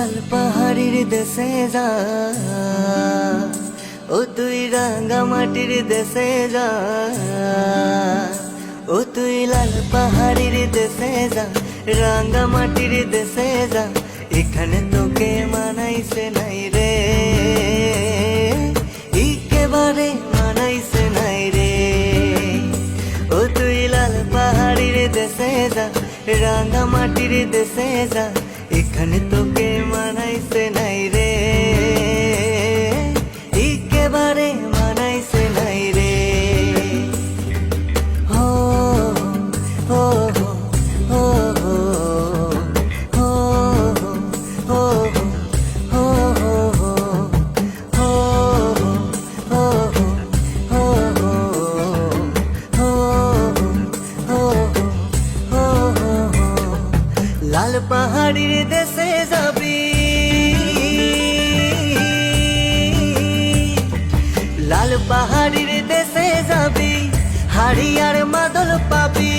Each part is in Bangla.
লাল পাহাড়ির দেশে যা, ও তুই রাঙা মাটির দেশে যা, ও তুই লাল পাহাড়ির দেশে যা, রাঙা মাটির দেশে যা, এখানে তোকে মানাইছে নাই রে, একেবারে মানাইছে নাই রে। ও তুই লাল পাহাড়ির দেশে যা, রাঙা মাটির দেশে যা, এখানে তোকে মানাইছে নাই রে, একেবারে মানাইছে নাই রে। হো হো হো হো হো হো হো লাল পাহাড়ির দেশে যাবি, লাল পাহাড়ির দেশে যাবি, হাড়িয়ার মাদল পাবি।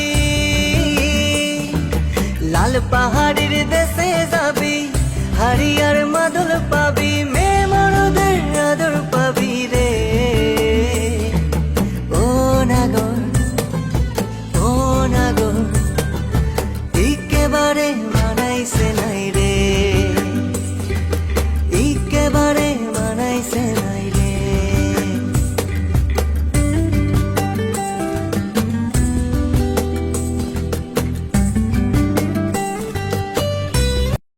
লাল পাহাড়ির দেশে যাবি, হাড়িয়ার মাদল